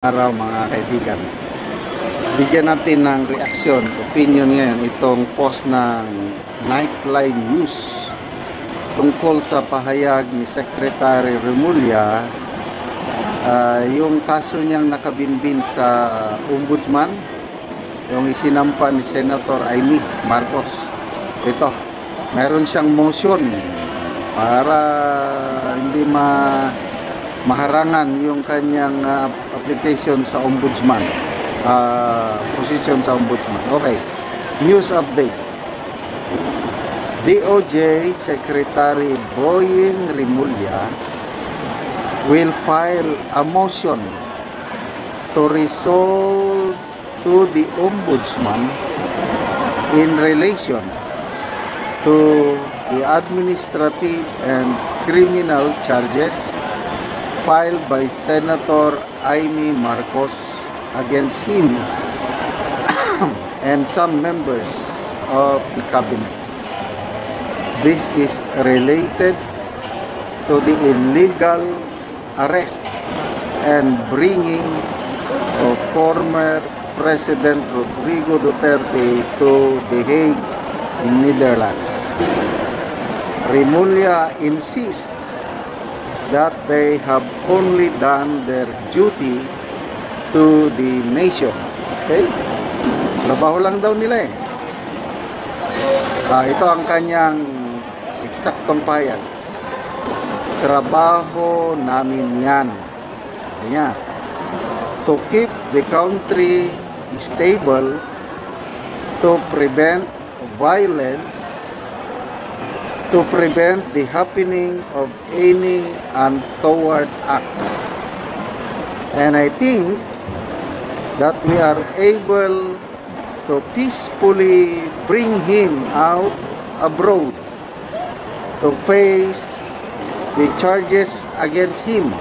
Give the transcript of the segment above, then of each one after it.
Araw mga kaibigan, bigyan natin ng reaksyon, opinion ngayon itong post ng Nightline News tungkol sa pahayag ni Secretary Remulla, yung kaso niyang nakabinbin sa ombudsman, yung isinampa ni Senator Amy Marcos. Ito, meron siyang motion para hindi maharangan yung kanyang application sa ombudsman, position sa ombudsman. Okay, news update. DOJ Secretary Boying Remulla will file a motion to resolve to the ombudsman in relation to the administrative and criminal charges filed by Senator Amy Marcos against him and some members of the cabinet. This is related to the illegal arrest and bringing of former President Rodrigo Duterte to The Hague, Netherlands. Remulla insists that they have only done their duty to the nation. Okay? Trabaho lang daw nila eh. Ito ang kanyang eksaktong pahayag. Trabaho namin yan. Yan. To keep the country stable, to prevent violence, to prevent the happening of any untoward acts. And I think that we are able to peacefully bring him out abroad to face the charges against him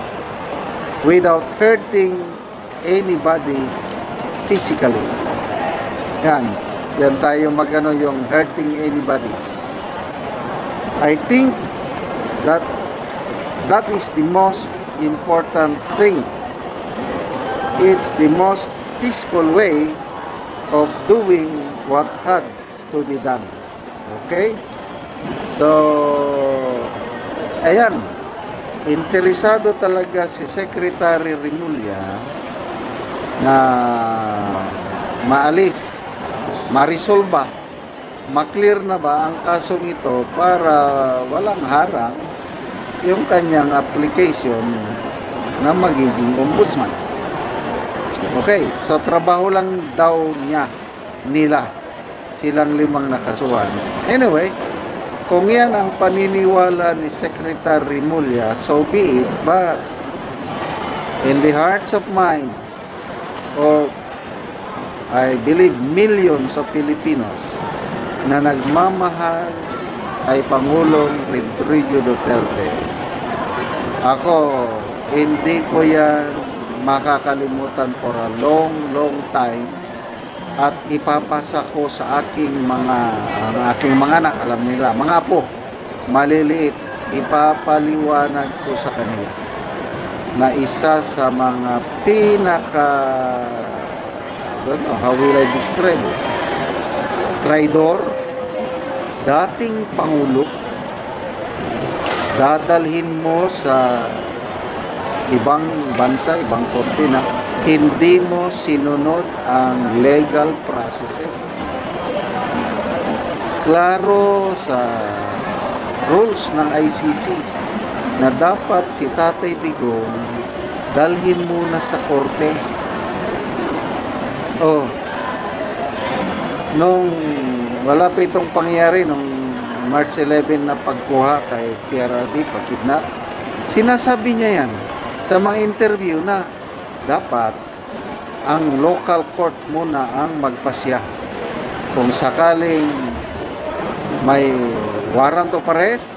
without hurting anybody physically. Yan tayo magano yung hurting anybody. I think that is the most important thing. It's the most peaceful way of doing what had to be done. Okay? So, ayan. Interesado talaga si Secretary Remulla na maalis, marisolba, maklear na ba ang kasong ito para walang harang yung kanyang application na magiging ombudsman. Okay, so trabaho lang daw nila silang 5 nakasuhan. Anyway, kung yan ang paniniwala ni Secretary Remulla, so be it, but in the hearts of minds of, I believe, millions of Filipinos na nagmamahal ay Pangulong Rodrigo Duterte, ako hindi ko yan makakalimutan for a long time, at ipapasa ko sa aking mga anak, alam nila, mga apo, maliliit, ipapaliwanag ko sa kanila na isa sa mga how will I describe it? Traidor, dating Pangulo, dadalhin mo sa ibang bansa, ibang korte na hindi mo sinunod ang legal processes. Klaro sa rules ng ICC na dapat si Tatay Digong dalhin muna sa korte. Nung wala pa itong pangyari, nung March 11 na pagkuha kay PRRD, pagkidnap, sinasabi niya yan sa mga interview na dapat ang local court muna ang magpasya. Kung sakaling may warrant of arrest,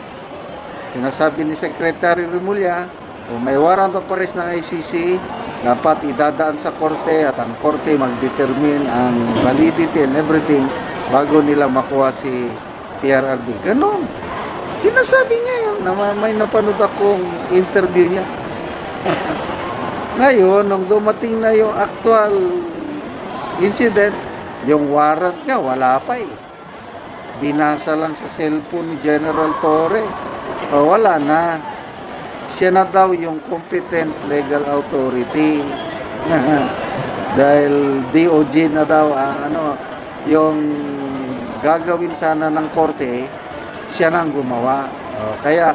sinasabi ni Secretary Remulla, kung may warrant of arrest ng ICC, dapat idadaan sa korte at ang korte mag-determine ang validity and everything bago nila makuha si PRRD. Ganon. Sinasabi niya yun. May napanood akong interview niya. Ngayon, nung dumating na yung actual incident, yung warrant nga, wala pa eh. Binasa lang sa cellphone ni General Torre. O, wala na. Siya na daw yung competent legal authority. Dahil DOJ na daw ang yung gagawin sana ng korte, siya nang gumawa. O, kaya,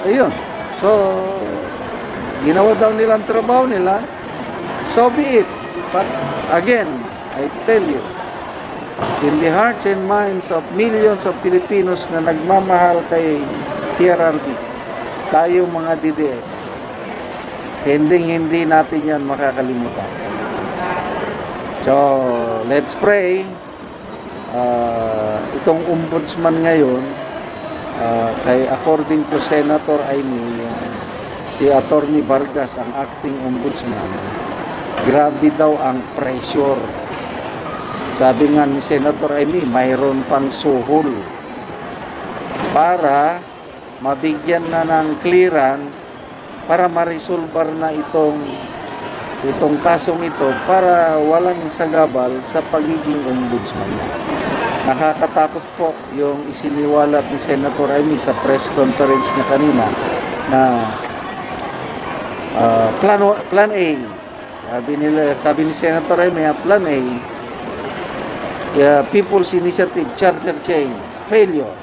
ayun. So, ginawa daw nilang trabaho nila. So be it. But, again, I tell you, in the hearts and minds of millions of Filipinos na nagmamahal kay PRRD, tayong mga DDS, hindi natin yan makakalimutan. So, let's pray. Itong ombudsman ngayon, kay according to Senator Amy, si Attorney Vargas, ang acting ombudsman, grabe daw ang pressure. Sabi nga ni Senator Amy, mayroon pang suhol para mabigyan na ng clearance para ma-resolve na itong kasong ito para walang sagabal sa pagiging ombudsman. Nakakatakot po yung isiniwalat ni Senator Amy sa press conference niya kanina na plan A. Sabi ni Senator Amy, plan A, People's Initiative Charter Change, failure.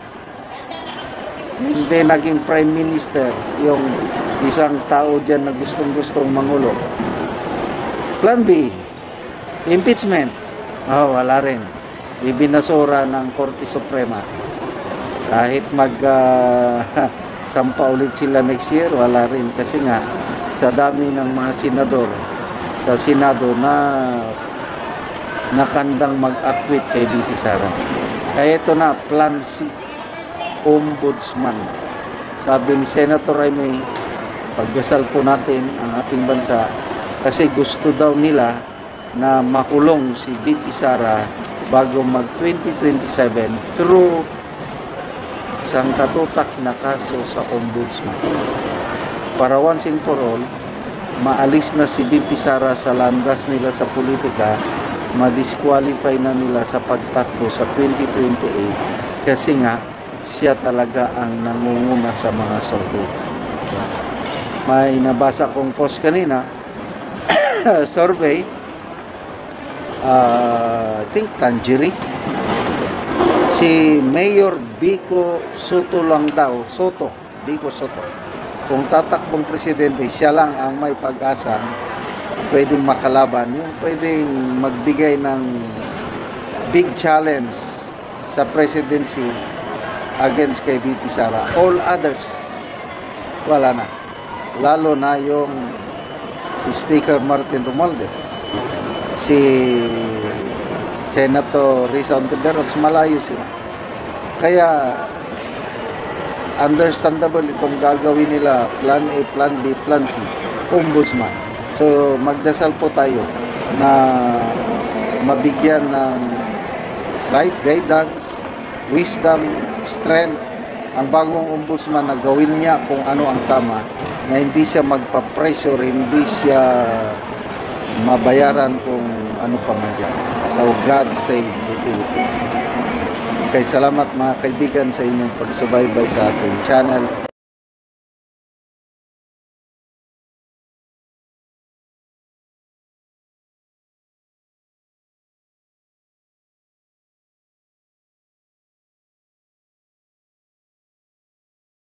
Hindi naging Prime Minister yung isang tao dyan na gustong-gustong mangulo. Plan B, impeachment. Wala rin. Ibinasura ng Korte Suprema. Kahit sampa ulit sila next year, wala rin. Kasi nga, sa dami ng mga senador sa Senado na nakandang mag-acquit kay BP Sara. Kaya ito na, Plan C, Ombudsman. Sabi ni Senator Amy, pagdasal po natin ang ating bansa kasi gusto daw nila na makulong si BP Sara bago mag-2027 through isang katutak na kaso sa Ombudsman. Para once and for all, maalis na si BP Sara sa landas nila sa politika, ma-disqualify na nila sa pagtakbo sa 2028 kasi nga siya talaga ang nangunguna sa mga surveys. May nabasa kong post kanina survey I think Tangieri, si Mayor Vico Soto lang daw, Vico Soto, kung tatakbong presidente, siya lang ang may pag-asa pwedeng makalaban, yung pwedeng magbigay ng big challenge sa presidency against kay VP Sara. All others, wala na. Lalo na yung Speaker Martin Romualdez, si Senator Risa Ontiveros, malayo sila. Kaya understandable itong gagawin nila, Plan A, Plan B, Plan C, Ombudsman. So, magdasal po tayo na mabigyan ng right guidance, wisdom, strength, ang bagong ombudsman na gawin niya kung ano ang tama, na hindi siya magpa-pressure, hindi siya mabayaran kung ano pa man dyan. So, God save the Philippines. Okay, salamat mga kaibigan sa inyong pagsubaybay sa ating channel.